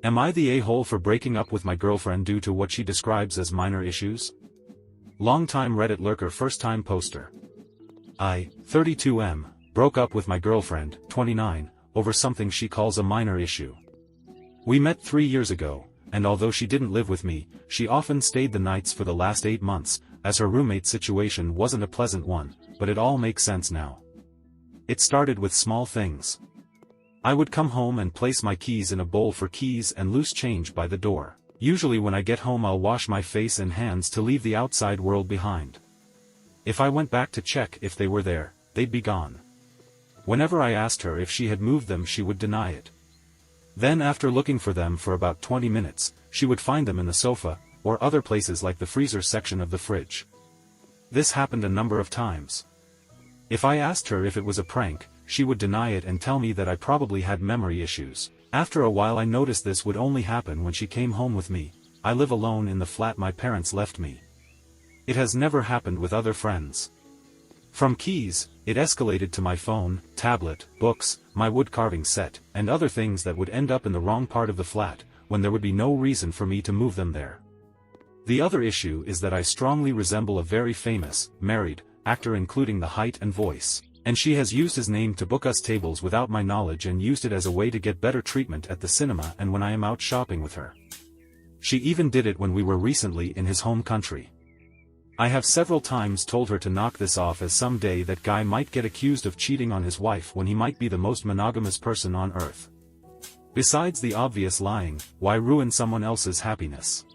Am I the a-hole for breaking up with my girlfriend due to what she describes as minor issues? Longtime Reddit lurker, first-time poster. I, 32M, broke up with my girlfriend, 29, over something she calls a minor issue. We met 3 years ago, and although she didn't live with me, she often stayed the nights for the last 8 months, as her roommate situation wasn't a pleasant one, but it all makes sense now. It started with small things. I would come home and place my keys in a bowl for keys and loose change by the door. Usually when I get home I'll wash my face and hands to leave the outside world behind. If I went back to check if they were there, they'd be gone. Whenever I asked her if she had moved them she would deny it. Then after looking for them for about 20 minutes, she would find them in the sofa, or other places like the freezer section of the fridge. This happened a number of times. If I asked her if it was a prank, she would deny it and tell me that I probably had memory issues. After a while I noticed this would only happen when she came home with me. I live alone in the flat my parents left me. It has never happened with other friends. From keys, it escalated to my phone, tablet, books, my wood carving set, and other things that would end up in the wrong part of the flat, when there would be no reason for me to move them there. The other issue is that I strongly resemble a very famous, married, actor including the height and voice. And she has used his name to book us tables without my knowledge and used it as a way to get better treatment at the cinema and when I am out shopping with her. She even did it when we were recently in his home country. I have several times told her to knock this off, as someday that guy might get accused of cheating on his wife when he might be the most monogamous person on earth. Besides the obvious lying, why ruin someone else's happiness?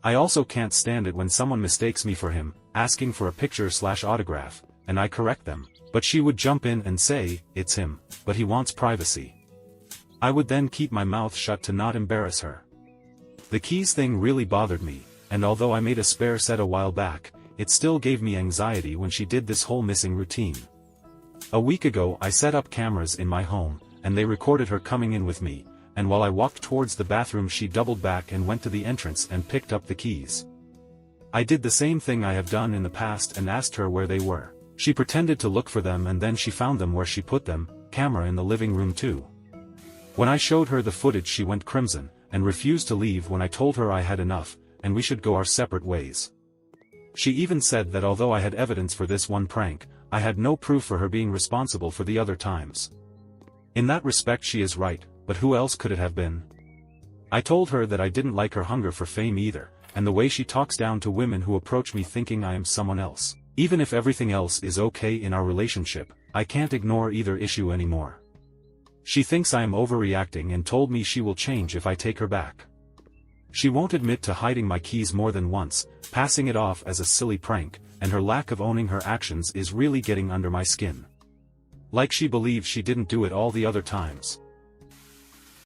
I also can't stand it when someone mistakes me for him, asking for a picture/autograph, and I correct them. But she would jump in and say, it's him, but he wants privacy. I would then keep my mouth shut to not embarrass her. The keys thing really bothered me, and although I made a spare set a while back, it still gave me anxiety when she did this whole missing routine. A week ago I set up cameras in my home, and they recorded her coming in with me, and while I walked towards the bathroom she doubled back and went to the entrance and picked up the keys. I did the same thing I have done in the past and asked her where they were. She pretended to look for them and then she found them where she put them, camera in the living room too. When I showed her the footage she went crimson, and refused to leave when I told her I had enough, and we should go our separate ways. She even said that although I had evidence for this one prank, I had no proof for her being responsible for the other times. In that respect she is right, but who else could it have been? I told her that I didn't like her hunger for fame either, and the way she talks down to women who approach me thinking I am someone else. Even if everything else is okay in our relationship, I can't ignore either issue anymore. She thinks I am overreacting and told me she will change if I take her back. She won't admit to hiding my keys more than once, passing it off as a silly prank, and her lack of owning her actions is really getting under my skin. Like she believes she didn't do it all the other times.